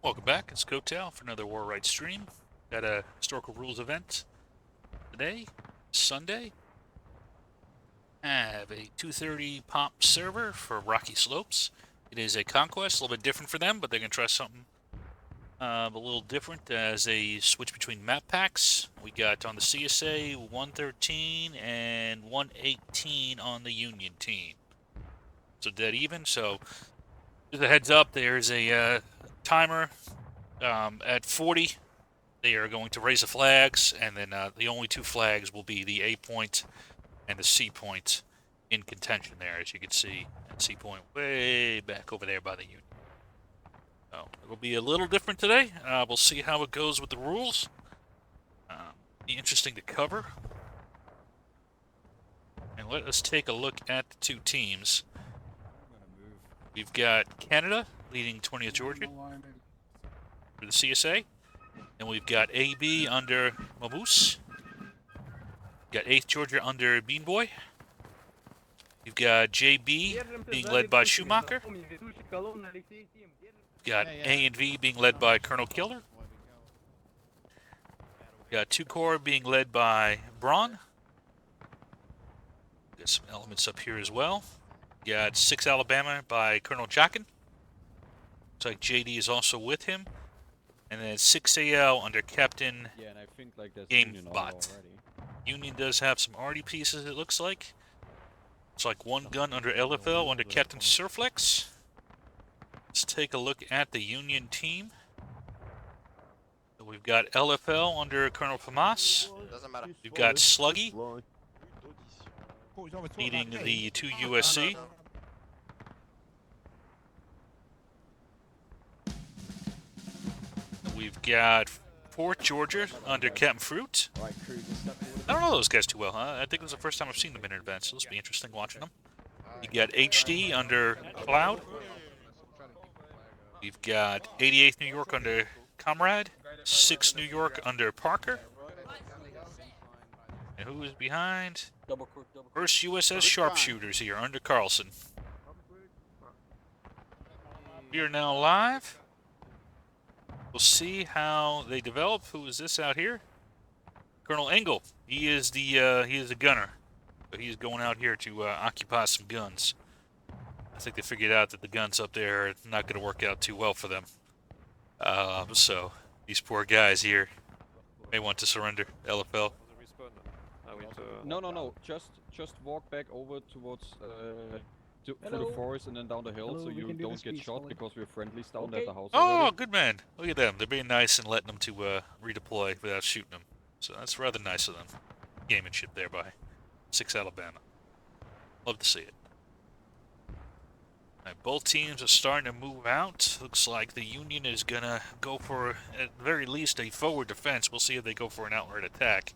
Welcome back, it's Coattail for another War Right stream. Got a historical rules event today, Sunday. Have a 2:30 pop server for Rocky Slopes. It is a Conquest, a little bit different for them, but they're gonna try something a little different as they switch between map packs. We got on the CSA 113 and 118 on the Union team. So dead even. So just a heads up, there's a timer at 40. They are going to raise the flags, and then the only two flags will be the A point and the C point in contention there, as you can see. And C point way back over there by the Union. So it'll be a little different today. We'll see how it goes with the rules. Be interesting to cover. And let us take a look at the two teams. We've got Canada leading 20th Georgia for the CSA. And we've got AB under Mamoose. We've got 8th Georgia under Bean Boy. You've got JB being led by Schumacher. We've got A and V being led by Colonel Killer. We've got 2 Corps being led by Braun. Got some elements up here as well. We've got 6 Alabama by Colonel Jockin. Looks like JD is also with him. And then 6 AL under Captain GameBot. Union does have some arty pieces, it looks like. It's like 1 gun under LFL under Captain Surflex. Let's take a look at the Union team. So we've got LFL under Colonel Famas. We've got Sluggy leading the 2 USC. We've got 4th Georgia under Captain Fruit. I don't know those guys too well, huh? I think this is the first time I've seen them in an event, so this will be interesting watching them. You got HD under Cloud. We've got 88th New York under Comrade. 6th New York under Parker. And who is behind? 1st USS Sharpshooters here under Carlson. We are now live. We'll see how they develop. Who is this out here? Colonel Engel. He is the gunner. So he's going out here to occupy some guns. I think they figured out that the guns up there are not going to work out too well for them. So these poor guys here may want to surrender. LFL. No. Just walk back over towards through the forest and then down the hill, so you don't get shot because we're friendlies down at the house. Oh, already. good man! Look at them. They're being nice and letting them to redeploy without shooting them. So that's rather nice of them. Gamemanship there by 6 Alabama. Love to see it. Right, both teams are starting to move out. Looks like the Union is gonna go for, at the very least, a forward defense. We'll see if they go for an outright attack.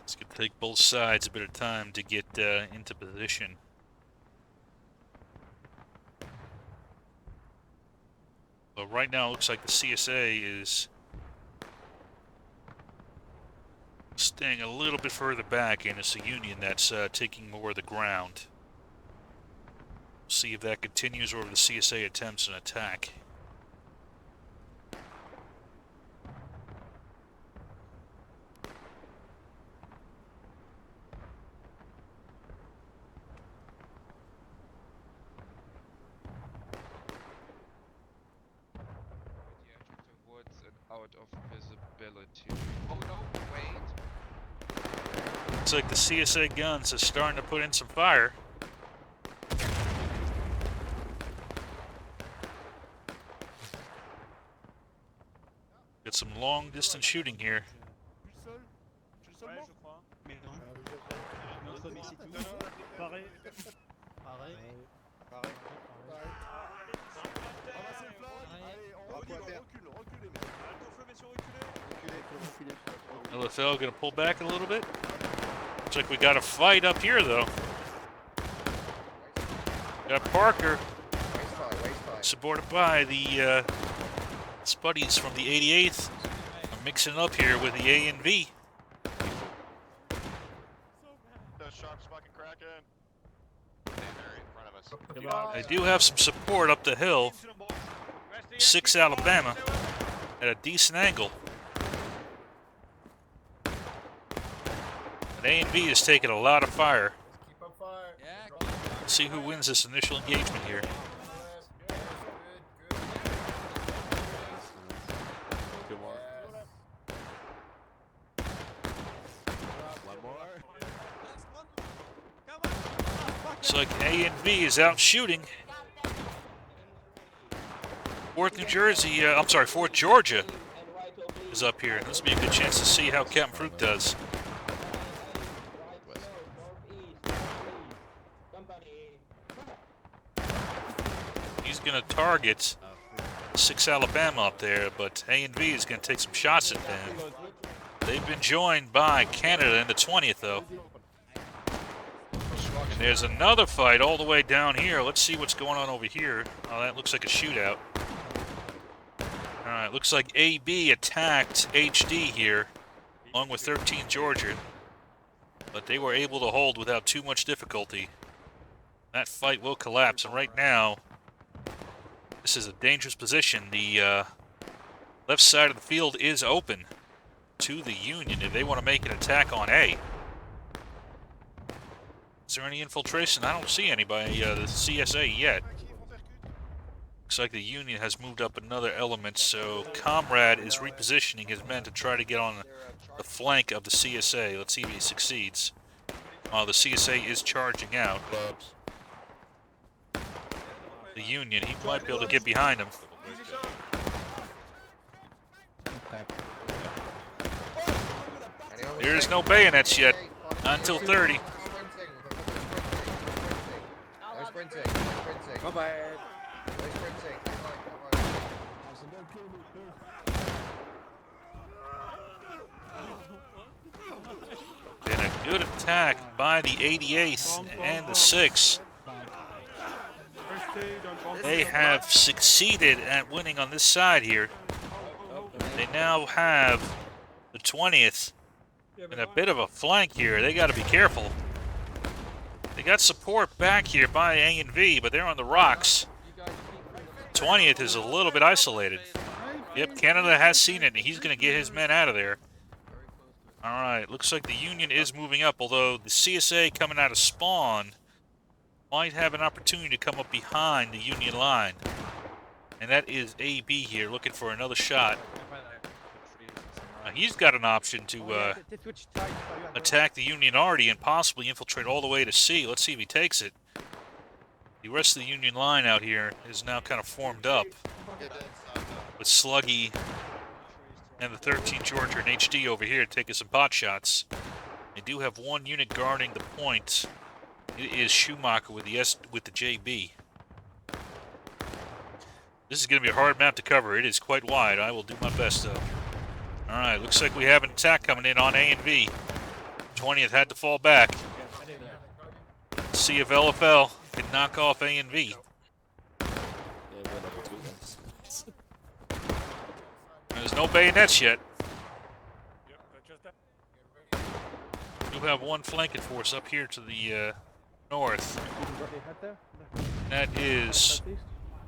It's going to take both sides a bit of time to get into position. But right now it looks like the CSA is staying a little bit further back, and it's the Union that's taking more of the ground. We'll see if that continues or if the CSA attempts an attack. Out of visibility. Oh no, wait. Looks like the CSA guns are starting to put in some fire. Got some long distance shooting here. Pareil. Ramassez le flag. Allez, on recule, on recule, reculez, mec. Reculez. LFL gonna pull back a little bit. Looks like we got a fight up here, though. Got Parker, supported by the Spuddies from the 88th. I'm mixing it up here with the A and V. The sharks fucking cracking. I do have some support up the hill. 6 Alabama at a decent angle. And A and V is taking a lot of fire. Keep up fire. Let's see who wins this initial engagement here. Good one. One more. Looks like A and V is out shooting. Fourth Georgia is up here. This will be a good chance to see how Captain Fruit does. He's going to target 6 Alabama up there, but A and V is going to take some shots at them. They've been joined by Canada in the 20th, though. And there's another fight all the way down here. Let's see what's going on over here. Oh, that looks like a shootout. Alright, looks like AB attacked HD here, along with 13 Georgia. But they were able to hold without too much difficulty. That fight will collapse, and right now, this is a dangerous position. The left side of the field is open to the Union if they want to make an attack on A. Is there any infiltration? I don't see any by the CSA yet. Looks like the Union has moved up another element, so Comrade is repositioning his men to try to get on the flank of the CSA. Let's see if he succeeds. The CSA is charging out. The Union, he might be able to get behind him. There's no bayonets yet, not until 30. Been a good attack by the 88th and the 6th. They have succeeded at winning on this side here. They now have the 20th in a bit of a flank here. They got to be careful. They got support back here by A and V, but they're on the rocks. 20th is a little bit isolated. Yep, Canada has seen it, and he's going to get his men out of there. All right, looks like the Union is moving up, although the CSA coming out of spawn might have an opportunity to come up behind the Union line. And that is AB here, looking for another shot. He's got an option to attack the Union arty and possibly infiltrate all the way to C. Let's see if he takes it. The rest of the Union line out here is now kind of formed up with Sluggy and the 13 Georgia and HD over here taking some pot shots. They do have one unit guarding the point. It is Schumacher with the JB. This is going to be a hard map to cover. It is quite wide. I will do my best, though. All right, looks like we have an attack coming in on A and V. 20th had to fall back. Let's see if LFL can knock off A and V. There's no bayonets yet. We do have one flanking force up here to the north. That is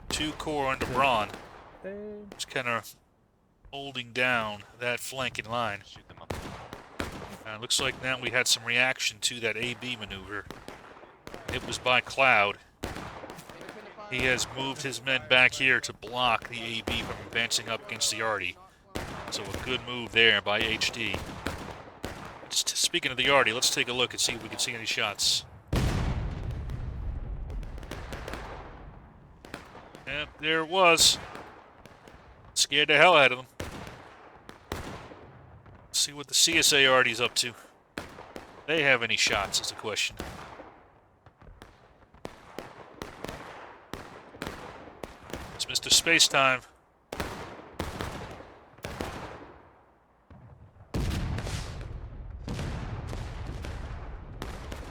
2 Corps under Braun. Just kind of holding down that flanking line. Looks like now we had some reaction to that AB maneuver. It was by Cloud. He has moved his men back here to block the AB from advancing up against the arty. So a good move there by HD. Speaking of the arty, let's take a look and see if we can see any shots. Yep, there it was. Scared the hell out of them. Let's see what the CSA arty's up to. They have any shots is the question. Mr. Spacetime.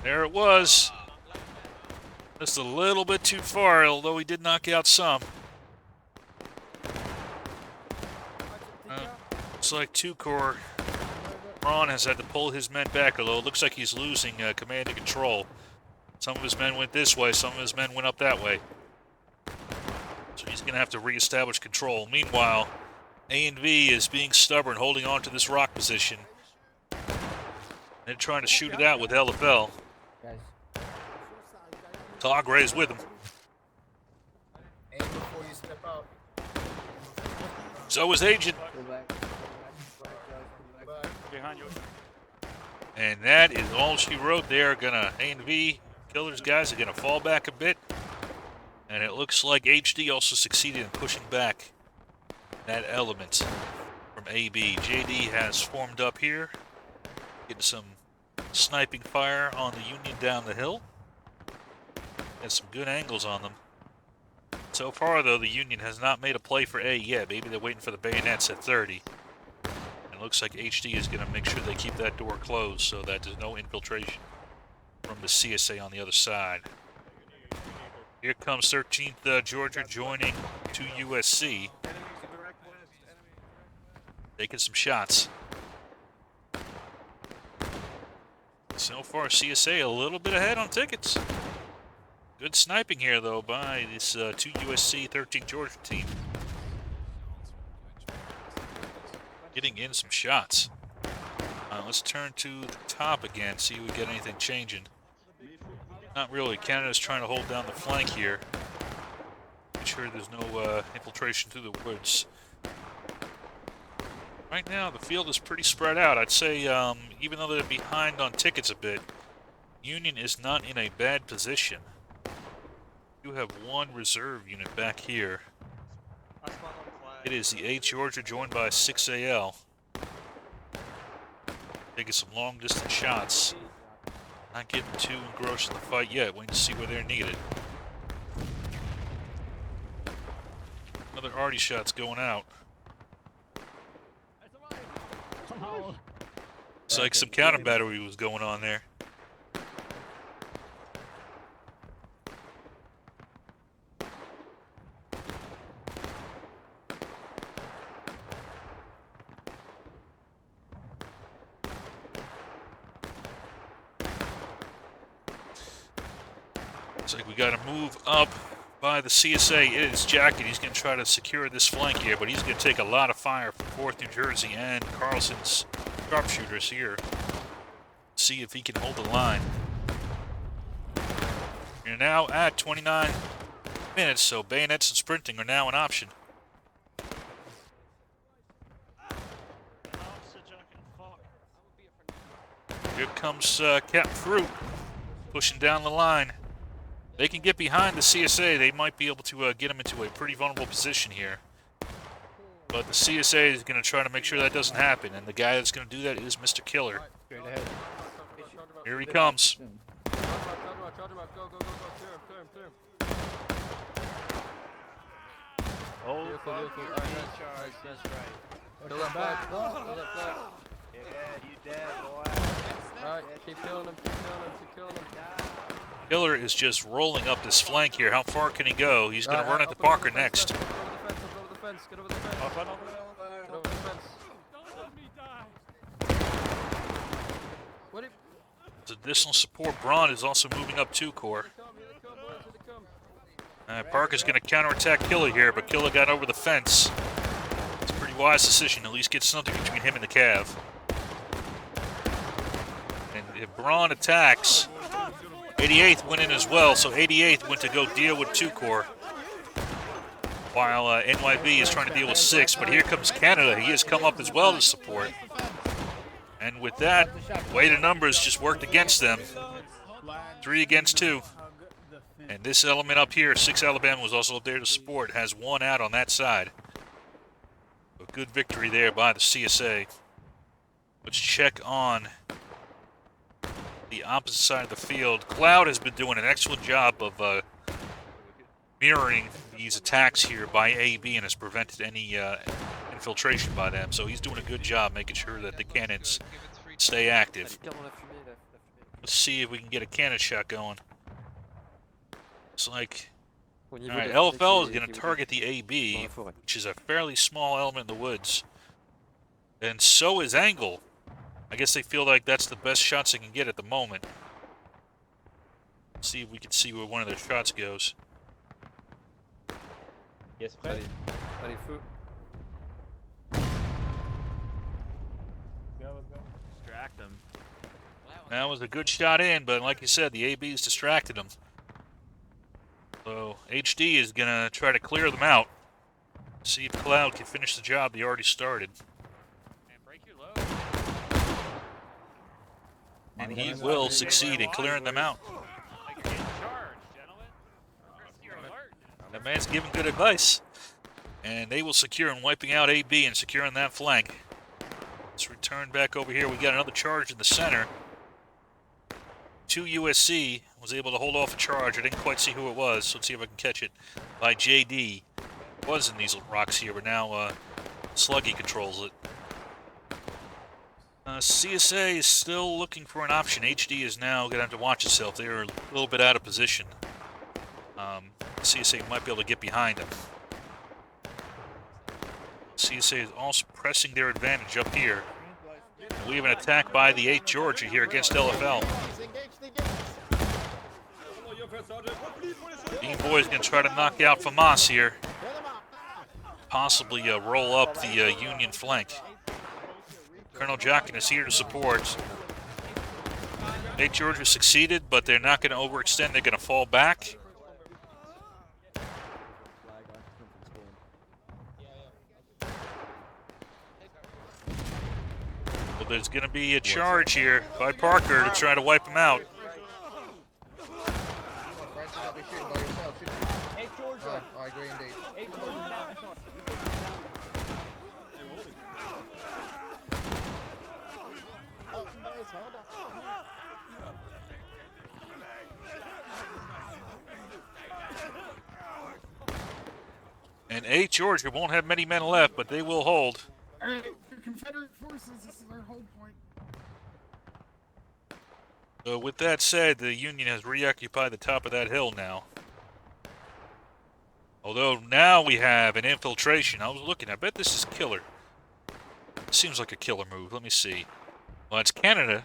There it was. Just a little bit too far, although he did knock out some. Looks like 2-core. Braun has had to pull his men back, although it looks like he's losing command and control. Some of his men went this way, some of his men went up that way. So he's going to have to reestablish control. Meanwhile, A and V is being stubborn, holding on to this rock position. They're trying to shoot it out with LFL. Tagre's with him. Aim before you step out. So is Agent. Behind you. And that is all she wrote. They are going to, A and V Killers guys are going to fall back a bit. And it looks like HD also succeeded in pushing back that element from AB. JD has formed up here, getting some sniping fire on the Union down the hill. Has some good angles on them. So far, though, the Union has not made a play for A yet. Maybe they're waiting for the bayonets at 30. And it looks like HD is going to make sure they keep that door closed so that there's no infiltration from the CSA on the other side. Here comes 13th Georgia joining 2 USC. Taking some shots. So far, CSA a little bit ahead on tickets. Good sniping here, though, by this 2 USC, 13 Georgia team. Getting in some shots. Let's turn to the top again, see if we get anything changing. Not really. Canada's trying to hold down the flank here. Make sure there's no infiltration through the woods. Right now, the field is pretty spread out. I'd say, even though they're behind on tickets a bit, Union is not in a bad position. You have one reserve unit back here. It is the 8 Georgia joined by 6AL. Taking some long distance shots. Not getting too engrossed in the fight yet. Waiting to see where they're needed. Another arty shot's going out. It's like some counter battery was going on there. Looks like we got to move up by the CSA. It is Jacket. He's going to try to secure this flank here, but he's going to take a lot of fire from 4th New Jersey and Carlson's sharpshooters here. See if he can hold the line. You're now at 29 minutes, so bayonets and sprinting are now an option. Here comes Cap Fruit pushing down the line. They can get behind the CSA. They might be able to get them into a pretty vulnerable position here. But the CSA is going to try to make sure that doesn't happen. And the guy that's going to do that is Mr. Killer. Here he comes. Oh, Killer is just rolling up this flank here. How far can he go? He's going to run into Parker next. Additional support. Braun is also moving up 2 core. Parker's going to counterattack Killer here, but Killer got over the fence. It's a pretty wise decision. At least get something between him and the Cav. And if Braun attacks, 88th went in as well, so 88th went to go deal with 2 core. While NYB is trying to deal with 6, but here comes Canada. He has come up as well to support. And with that, weight of numbers just worked against them. 3 against 2. And this element up here, 6 Alabama was also there to support, has 1 out on that side. A good victory there by the CSA. Let's check on the opposite side of the field. Cloud has been doing an excellent job of mirroring these attacks here by AB and has prevented any infiltration by them. So he's doing a good job making sure that the cannons stay active. Let's see if we can get a cannon shot going. It's like, alright, LFL is going to target the AB, which is a fairly small element in the woods. And so is Angle. I guess they feel like that's the best shots they can get at the moment. See if we can see where one of their shots goes. Yes, prêt. Allez, feu. Distract them. That was a good shot in, but like you said, the AB's distracted them. So HD is going to try to clear them out. See if Cloud can finish the job they already started. And break your load. And he will succeed in clearing them out. Like you're getting charged, gentlemen. You're alert. That man's giving good advice. And they will secure in wiping out AB and securing that flank. Let's return back over here. We got another charge in the center. 2 USC was able to hold off a charge. I didn't quite see who it was, so let's see if I can catch it. By JD. It was in these little rocks here, but now Sluggy controls it. CSA is still looking for an option. HD is now going to have to watch itself. They are a little bit out of position. CSA might be able to get behind them. CSA is also pressing their advantage up here. And we have an attack by the 8th Georgia here against LFL. Dean Boy is going to try to knock out FAMAS here. Possibly roll up the Union flank. Colonel Jockin is here to support. 8th Georgia succeeded, but they're not going to overextend. They're going to fall back. Well, there's going to be a charge here by Parker to try to wipe him out. I agree indeed. And 8th Georgia won't have many men left, but they will hold. Alright, Confederate forces, this is our hold point. So with that said, the Union has reoccupied the top of that hill now. Although now we have an infiltration. I was looking, I bet this is killer. Seems like a killer move. Let me see. Well, it's Canada.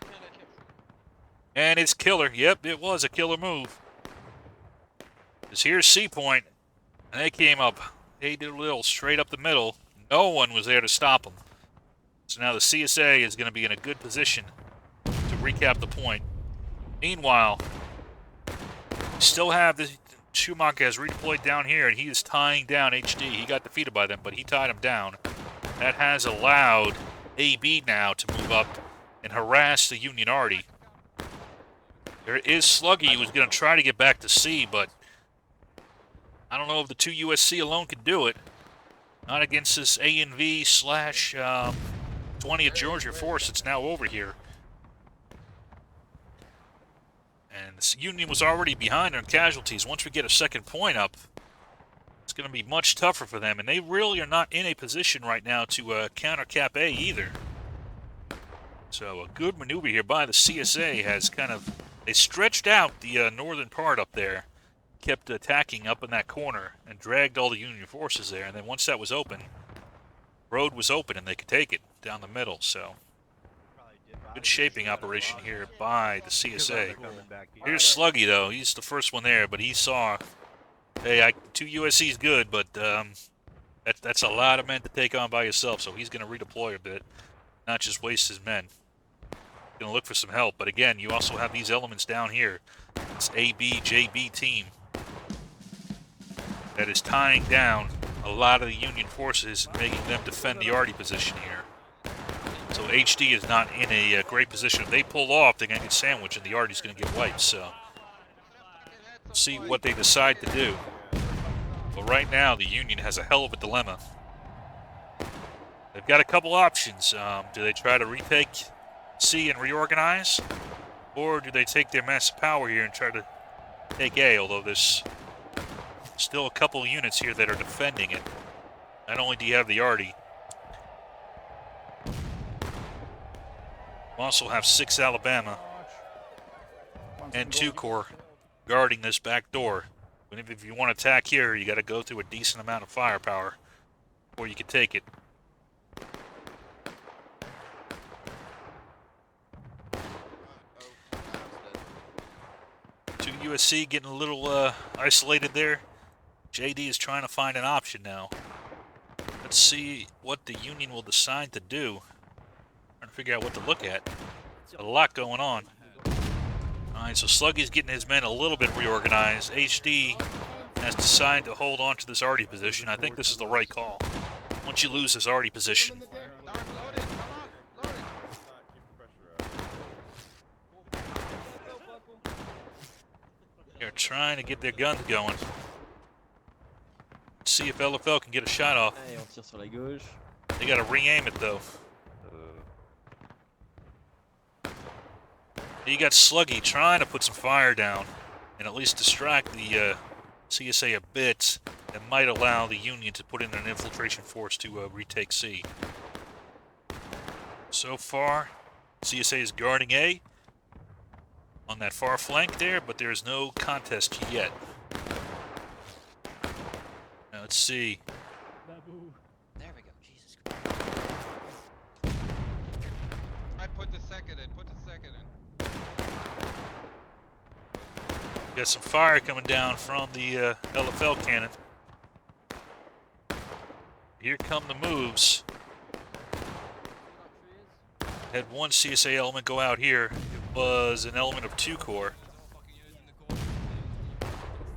And it's killer. Yep, it was a killer move. Because here's C Point. And they came up. They did a little straight up the middle. No one was there to stop them. So now the CSA is going to be in a good position to recap the point. Meanwhile, we still have the Schumacher has redeployed down here, and he is tying down HD. He got defeated by them, but he tied him down. That has allowed AB now to move up and harass the Union Arty. There is Sluggy, who was going to try to get back to C, but I don't know if the 2 USC alone can do it. Not against this A&V slash 20th Georgia force that's now over here. And this Union was already behind on casualties. Once we get a second point up, it's going to be much tougher for them. And they really are not in a position right now to counter Cap A either. So a good maneuver here by the CSA has kind of... They stretched out the northern part up there. Kept attacking up in that corner and dragged all the Union forces there. And then once that was open, road was open and they could take it down the middle. So good shaping operation here by the CSA. Here's Sluggy, though. He's the first one there, but he saw, hey, 2 USC's good, but that's a lot of men to take on by yourself, so he's going to redeploy a bit, not just waste his men. Going to look for some help, but again, you also have these elements down here. This AB, JB team that is tying down a lot of the Union forces and making them defend the Arty position here. So HD is not in a great position. If they pull off, they're going to get sandwiched, and the Arty's going to get wiped. So we'll see what they decide to do. But right now, the Union has a hell of a dilemma. They've got a couple options. Do they try to retake C and reorganize? Or do they take their massive power here and try to take A, although this still a couple units here that are defending it. Not only do you have the Arty, you also have 6 Alabama and 2 Corps guarding this back door. But if you want to attack here, you got to go through a decent amount of firepower before you can take it. Two USC getting a little isolated there. JD is trying to find an option now. Let's see what the Union will decide to do. Trying to figure out what to look at. A lot going on. Alright, so Sluggy's getting his men a little bit reorganized. HD has decided to hold on to this Arty position. I think this is the right call. Once you lose this Arty position, Dark, load it, come on, load it. they're trying to get their guns going. Let's see if LFL can get a shot off. Allez, on tire sur la gauche. They got to re-aim it though. You got Sluggy trying to put some fire down and at least distract the CSA a bit. That might allow the Union to put in an infiltration force to retake C. So far, CSA is guarding A on that far flank there, but there's no contest yet. Now let's see. There we go. Jesus Christ. I put the second in, put the second in. Got some fire coming down from the LFL cannon. Here come the moves. Had one CSA element go out here. It was an element of 2 Corps.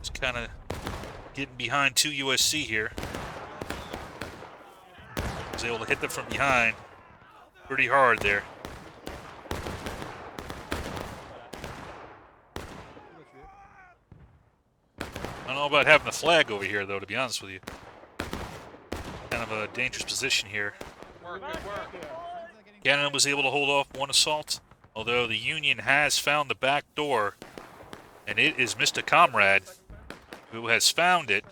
Just kind of getting behind 2 USC here. Was able to hit them from behind pretty hard there. I don't know about having the flag over here, though, to be honest with you. Kind of a dangerous position here. Work, good work. Canada was able to hold off one assault, although the Union has found the back door, and it is Mr. Comrade who has found it,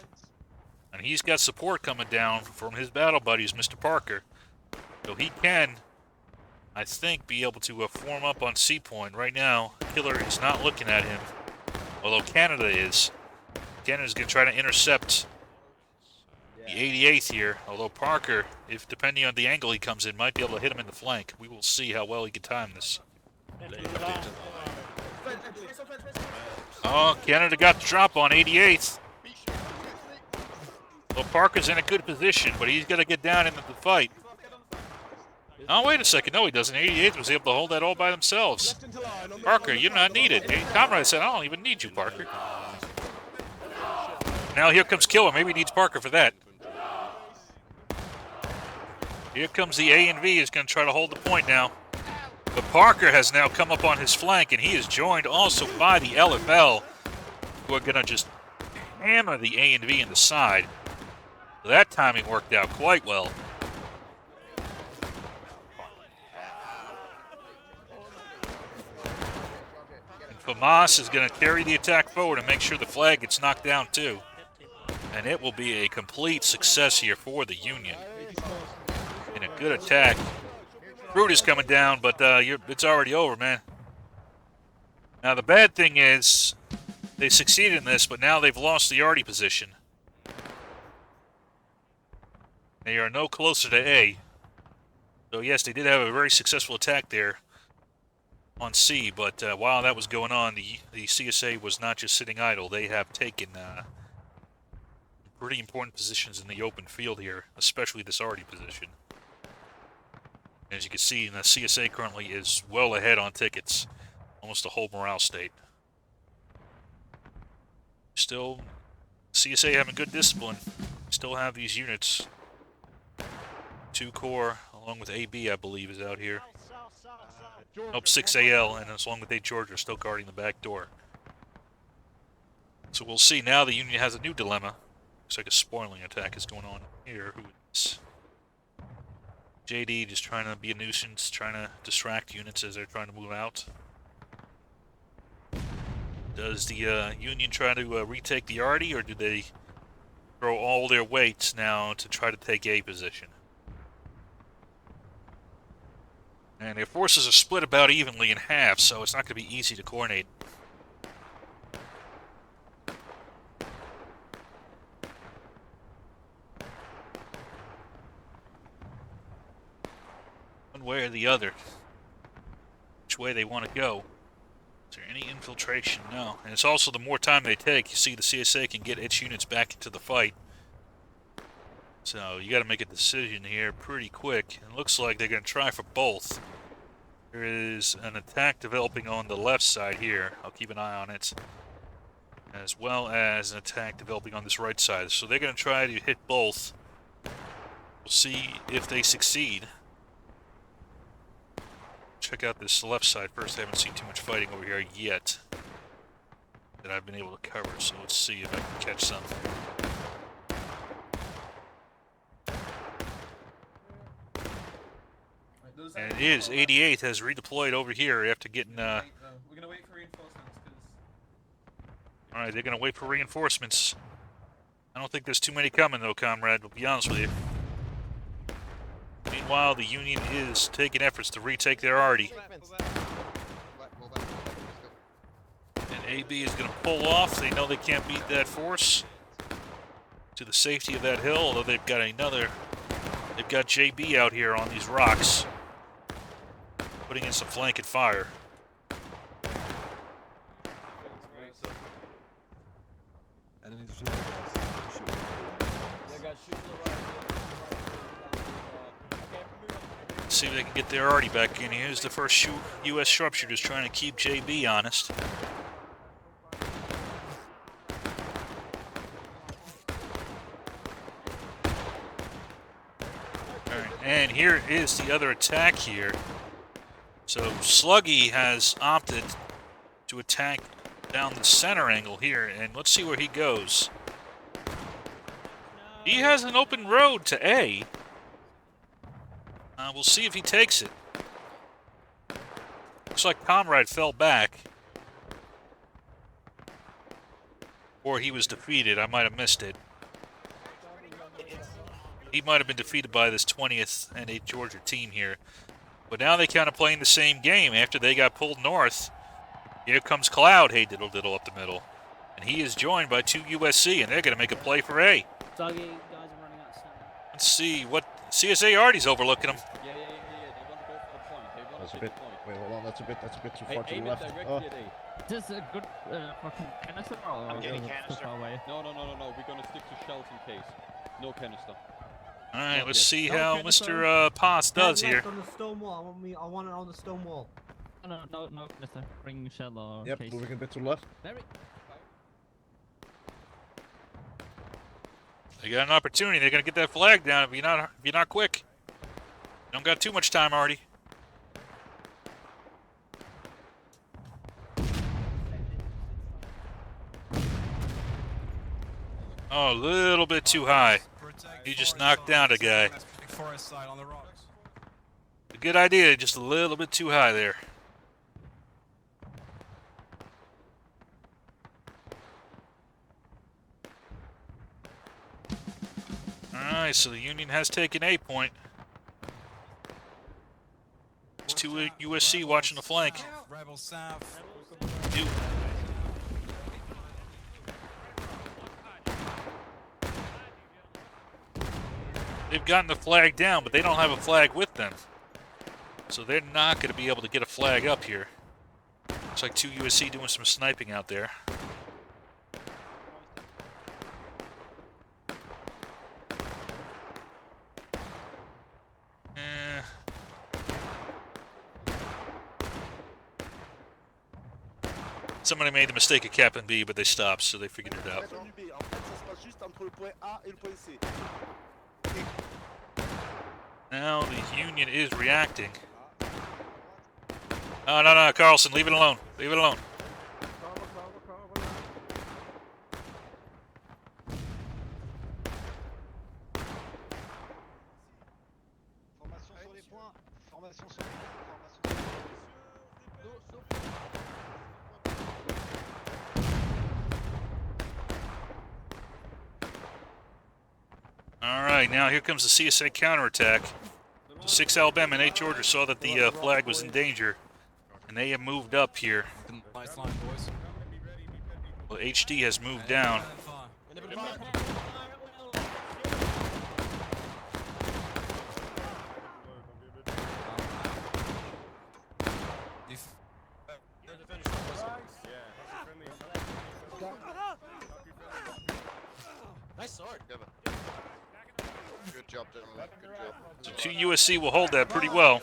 and he's got support coming down from his battle buddies, Mr. Parker. So he can, I think, be able to form up on C point. Right now, Killer is not looking at him, although Canada is. Canada's going to try to intercept the 88th here, although Parker, if depending on the angle he comes in, might be able to hit him in the flank. We will see how well he can time this. Oh, Canada got the drop on 88th. Well, Parker's in a good position, but he's got to get down into the fight. Oh, wait a second. No, he doesn't. 88th was able to hold that all by themselves. Parker, you're not needed. Comrade said, I don't even need you, Parker. Now here comes Killer. Maybe he needs Parker for that. Here comes the A and V. Is going to try to hold the point now. But Parker has now come up on his flank, and he is joined also by the LFL, who are going to just hammer the A and V in the side. So that timing worked out quite well. And Famas is going to carry the attack forward and make sure the flag gets knocked down too. And it will be a complete success here for the Union. In a good attack. Brute is coming down, but it's already over, man. Now, the bad thing is they succeeded in this, but now they've lost the Arty position. They are no closer to A. So, yes, they did have a very successful attack there on C, but while that was going on, the CSA was not just sitting idle. They have taken pretty important positions in the open field here, especially this Arty position. As you can see, the CSA currently is well ahead on tickets. Almost a whole morale state. Still, CSA having good discipline. Still have these units. 2 Corps, along with AB, I believe, is out here. Nope, 6 AL, and along with 8 Georgia, are still guarding the back door. So we'll see. Now the Union has a new dilemma. Looks like a spoiling attack is going on here. Who is JD just trying to be a nuisance, trying to distract units as they're trying to move out. Does the Union try to retake the Arty, or do they throw all their weights now to try to take A position. And their forces are split about evenly in half, so it's not going to be easy to coordinate. One way or the other. Which way they want to go. Is there any infiltration? No. And it's also the more time they take, you see the CSA can get its units back into the fight. So you got to make a decision here pretty quick. It looks like they're going to try for both. There is an attack developing on the left side here. I'll keep an eye on it. As well as an attack developing on this right side. So they're going to try to hit both. We'll see if they succeed. Check out this left side first. I haven't seen too much fighting over here yet that I've been able to cover, so let's see if I can catch some. And it is 88 has redeployed over here after getting We're gonna wait for reinforcements, Alright, they're gonna wait for reinforcements. I don't think there's too many coming though, comrade, to be honest with you. Meanwhile, the Union is taking efforts to retake their arty. And AB is going to pull off. They know they can't beat that force to the safety of that hill, although they've got they've got JB out here on these rocks, putting in some flanking fire. See if they can get their arty back in. Here's the first U.S. sharpshooters trying to keep JB honest. Alright, and here is the other attack here. So Sluggy has opted to attack down the center angle here, and let's see where he goes. He has an open road to A. We'll see if he takes it. Looks like Comrade fell back. Or he was defeated. I might have missed it. He might have been defeated by this 20th and 8th Georgia team here. But now they kind of playing the same game after they got pulled north. Here comes Cloud, hey diddle diddle up the middle. And he is joined by 2 USC, and they're going to make a play for A. Doggy, guys are running out of stamina. Let's see what CSA Arty's overlooking them. Yeah. They want to go for the point. They want That's to a take bit. the point. Wait, hold on. That's a bit too far to Aim the it left. directly Oh. at A. This is a good fucking canister. I'm getting too canister. far away. No. We're gonna stick to shells in case. No canister. All right, let's Yes. see No how canister. Mr. Potts does Head here. left on the stone wall. I want it on the stone wall. No canister. Bring shell or Yep, case. moving a bit to the left. Very. They got an opportunity. They're gonna get that flag down if you're not quick. You don't got too much time already. Oh, a little bit too high. He just knocked down a guy. A good idea, just a little bit too high there. Alright, so the Union has taken A point. There's 2 USC watching the flank. Rebel South. Dude. They've gotten the flag down, but they don't have a flag with them. So they're not going to be able to get a flag up here. Looks like 2 USC doing some sniping out there. Somebody made the mistake of capping B, but they stopped, so they figured it out. Now the Union is reacting. No, Carlson, leave it alone. Leave it alone. Formation sur les points. Formation sur les points. Formation sur les points. Alright, now here comes the CSA counterattack. So 6 Alabama and 8 Georgia saw that the flag was in danger, and they have moved up here. Nice line, boys. Well, HD has moved down. Nice sword. Good job, gentlemen. Good job. So 2 USC will hold that pretty well.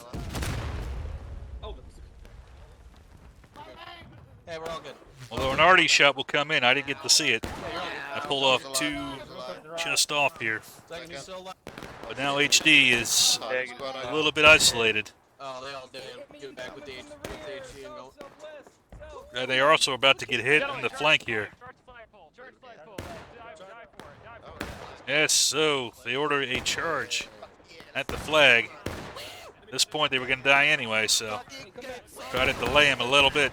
Hey, we're all good. Although an arty shot will come in. I didn't get to see it. I pulled off 2 just off here. Second, you still alive? But now HD is a little bit isolated. Oh, they all did. Get back with the HE and go. And they are also about to get hit in the flank here. Charge flagpole. Charge flagpole. Dive for it. Dive for it. Yes, so they order a charge at the flag. At this point, they were going to die anyway, so try to delay him a little bit.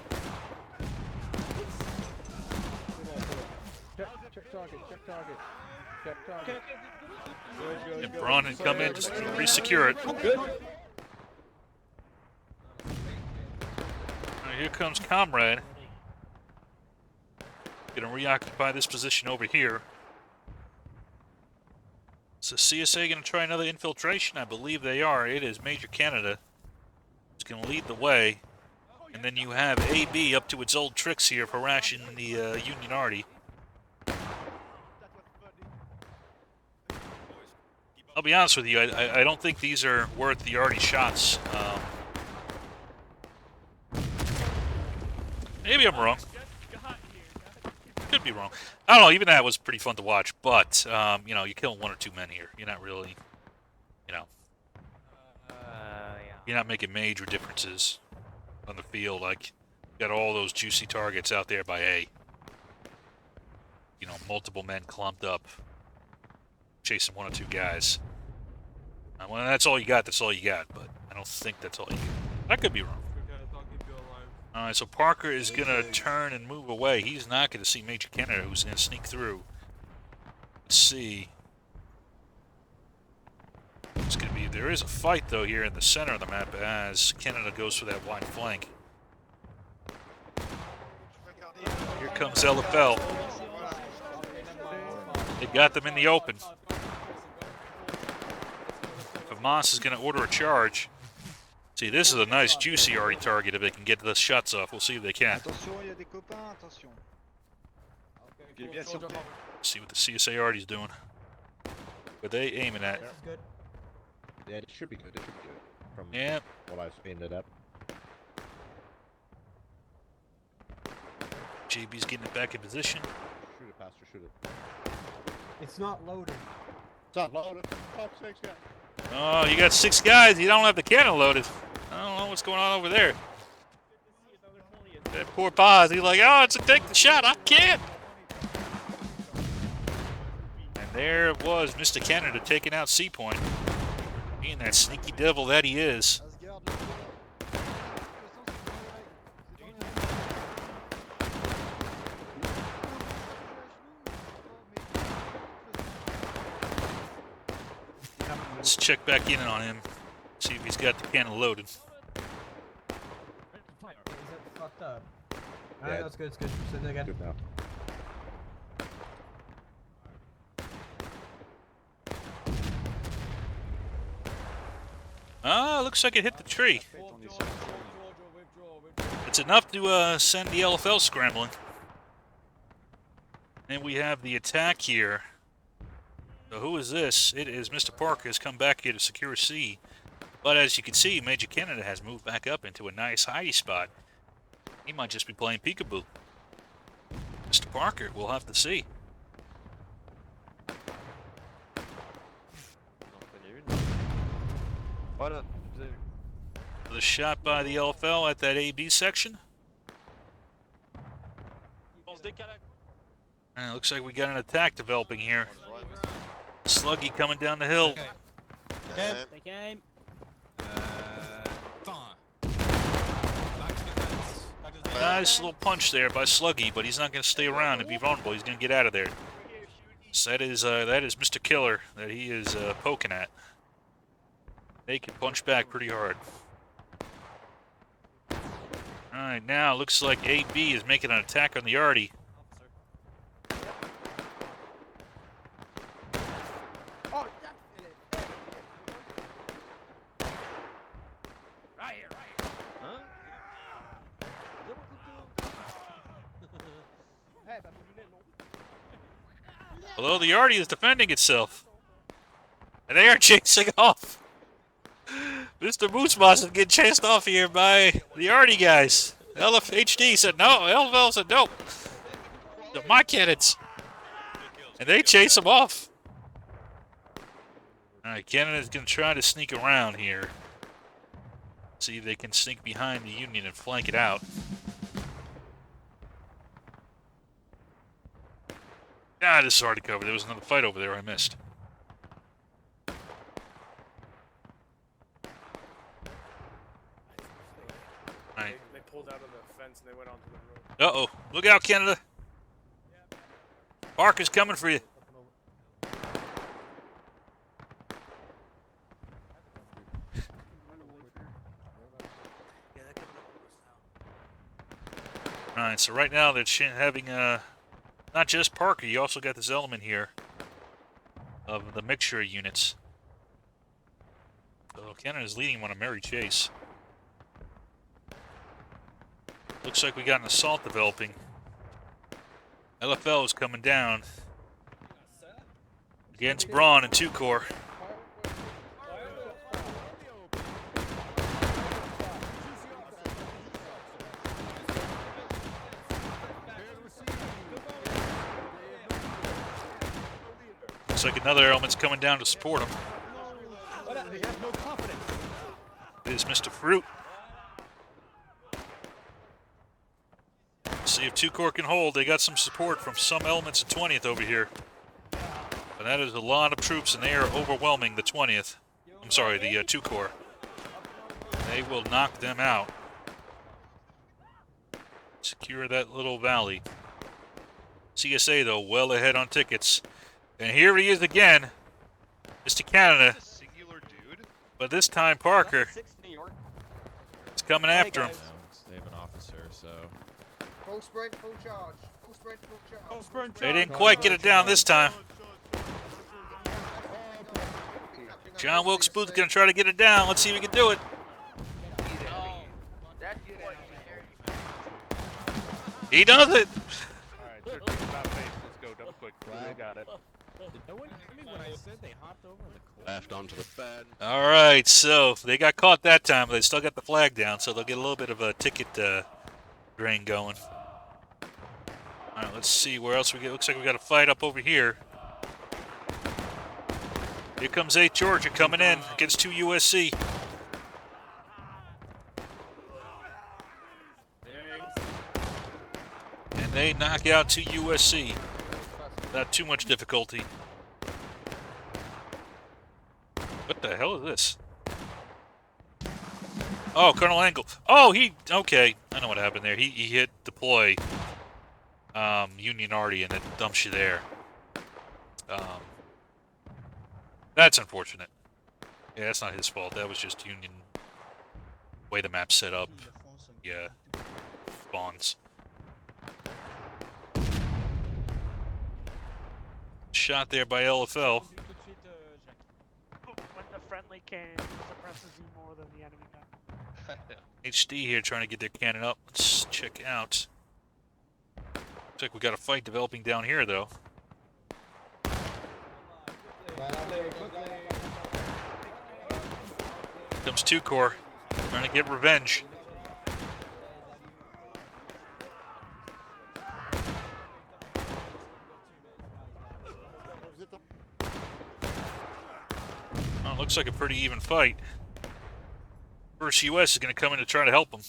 Check target, check target. Check target. And Braun had come in just to re-secure it. Now here comes Comrade. Going to reoccupy this position over here. So CSA going to try another infiltration? I believe they are. It is Major Canada. It's going to lead the way. And then you have AB up to its old tricks here, harassing the Union Arty. I'll be honest with you, I don't think these are worth the Arty shots. Maybe I'm wrong. Could be wrong. I don't know, even that was pretty fun to watch, but, you know, you're killing 1 or 2 men here. You're not really, you know, you're not making major differences on the field. Like, you got all those juicy targets out there by A. You know, multiple men clumped up, chasing 1 or 2 guys. When that's all you got, that's all you got, but I don't think that's all you get. I could be wrong. Alright, so Parker is going to turn and move away. He's not going to see Major Canada, who's going to sneak through. Let's see. It's going to be... There is a fight, though, here in the center of the map as Canada goes for that wide flank. Here comes LFL. They got them in the open. Moss is going to order a charge. See, this is a nice juicy Arty target if they can get the shots off. We'll see if they can. Attention, il y a des copains, attention. See what the CSA Arty's doing. What they aiming at? Good. Yeah, it should be good. It should be good. From Yeah. what I've seen it up. JB's getting it back in position. Shoot it, Pastor. Shoot it. It's not loaded. It's not loaded. Fuck's sake, guys. Oh, you got 6 guys. You don't have the cannon loaded. I don't know what's going on over there. That poor Paz. He's like, oh, it's a take the shot. I can't. And there it was, Mr. Canada taking out C Point. Being that sneaky devil that he is. Let's check back in on him. See if he's got the cannon loaded. Is that fucked up? Alright, Yeah. that's good, it's good. Sitting again. Good now. Ah, looks like it hit the tree. It's enough to send the LFL scrambling. And we have the attack here. So who is this? It is Mr. Parker has come back here to secure C. But as you can see, Major Canada has moved back up into a nice hidey spot. He might just be playing peekaboo. Mr. Parker, we'll have to see. The shot by the LFL at that AB section. And it looks like we got an attack developing here. Sluggy coming down the hill. They came. Nice little punch there by Sluggy, but he's not going to stay around and be vulnerable. He's going to get out of there. So that is Mr. Killer that he is poking at. They can punch back pretty hard. Alright, now looks like AB is making an attack on the Artie. Although the Artie is defending itself. And they are chasing off. Mr. Moosemoss is getting chased off here by the Artie guys. LFHD said no. LFL said no. My cannons. And they chase him off. Alright, Canada's going to try to sneak around here. See if they can sneak behind the Union and flank it out. Ah, this is hard to cover. There was another fight over there I missed. Alright. They pulled out of the fence and they went onto the road. Uh-oh. Look out, Canada. Parker's coming for you. Alright, so right now they're having, not just Parker, you also got this element here of the mixture units. So Canada's leading them on a merry chase. Looks like we got an assault developing. LFL is coming down against Braun and 2-Core. Looks like another element's coming down to support him. It is Mr. Fruit. See if 2-Core can hold. They got some support from some elements of 20th over here. But that is a lot of troops, and they are overwhelming the 20th. I'm sorry, the 2-Core. They will knock them out. Secure that little valley. CSA, though, well ahead on tickets. And here he is again, Mr. Canada. But this time, Parker is coming after him. They have an officer, so... Full sprint, full charge. Full sprint, full charge. They didn't quite get it down this time. John Wilkes Booth's going to try to get it down. Let's see if he can do it. He does it. Alright, 13 about face. Let's go. Double quick. They got it. Did no one hear me when I said they hopped over the court? Left onto the bed. All right, so they got caught that time, but they still got the flag down, so they'll get a little bit of a ticket drain going. All right, let's see where else we get. Looks like we got a fight up over here. Here comes 8 Georgia coming in against 2 USC. And they knock out 2 USC without too much difficulty. What the hell is this? Oh, Colonel Angle. Oh, okay. I know what happened there. He hit deploy Union Artie and it dumps you there. That's unfortunate. Yeah, that's not his fault. That was just Union way the map's set up. Yeah. Spawns. Shot there by LFL. When the friendly cannon suppresses you more than the enemy gun. HD here trying to get their cannon up. Let's check out. Looks like we got a fight developing down here, though. Comes 2-Core, trying to get revenge. Well, it looks like a pretty even fight. First US is going to come in to try to help them.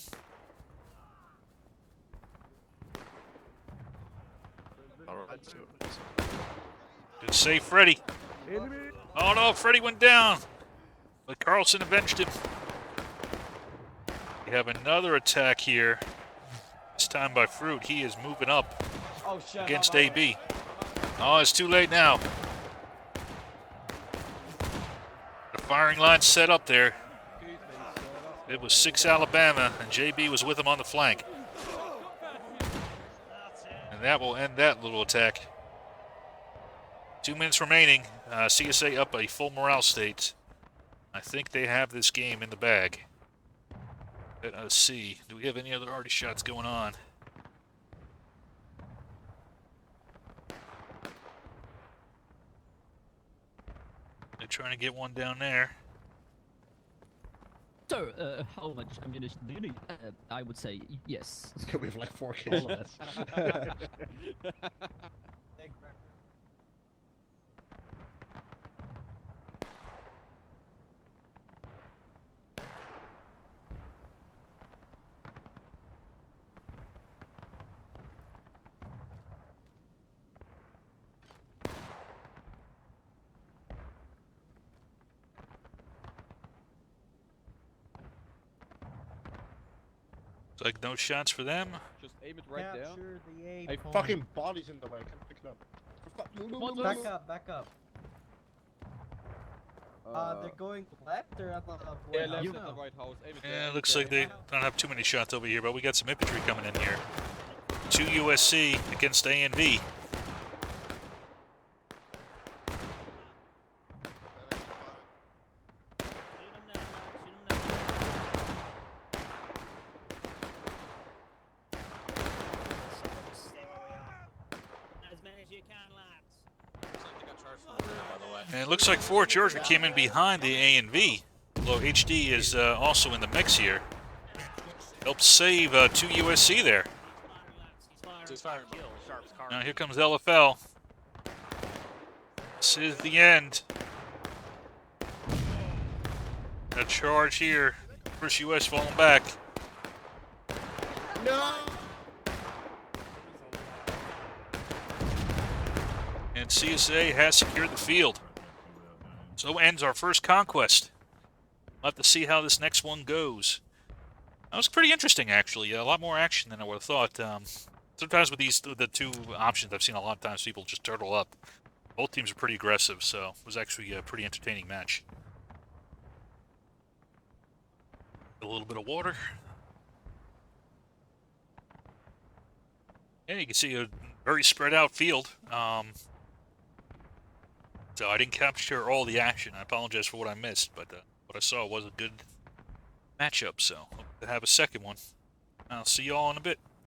Good save, Freddy. Oh no, Freddy went down. But Carlson avenged him. We have another attack here. This time by Fruit. He is moving up against AB. Oh, it's too late now. The firing line set up there. It was 6 Alabama, and JB was with him on the flank. And that will end that little attack. 2 minutes remaining. CSA up a full morale state. I think they have this game in the bag. Let us see. Do we have any other arty shots going on? They're trying to get one down there. So, how much ammunition do you need? I would say yes. We have like 4 kills. Big record. It's like no shots for them. Just aim it right there. Capture the A Hey, point. fucking body's in the way. Can't pick it up. Back up, back up. They're going left or at the Yeah, White left House? at the White House. Aim it there, Yeah, aim it it looks there. like they don't have too many shots over here, but we got some infantry coming in here. 2 USC against A and B. As many as you can, lads. Looks like they got charged from over there, by the way. And it looks like Fort Georgia came in behind the A and V. Although HD is also in the mix here. Helped save 2 USC there. He's firing. Kill Sharp's car. Now here comes LFL. This is the end. A charge here. First US falling back. No! And CSA has secured the field. So ends our first conquest. We'll have to see how this next one goes. That was pretty interesting, actually. A lot more action than I would have thought. Sometimes with the 2 options, I've seen a lot of times people just turtle up. Both teams are pretty aggressive, so it was actually a pretty entertaining match. A little bit of water. And you can see a very spread out field. So I didn't capture all the action. I apologize for what I missed, but what I saw was a good matchup, so hope to have a second one. I'll see you all in a bit.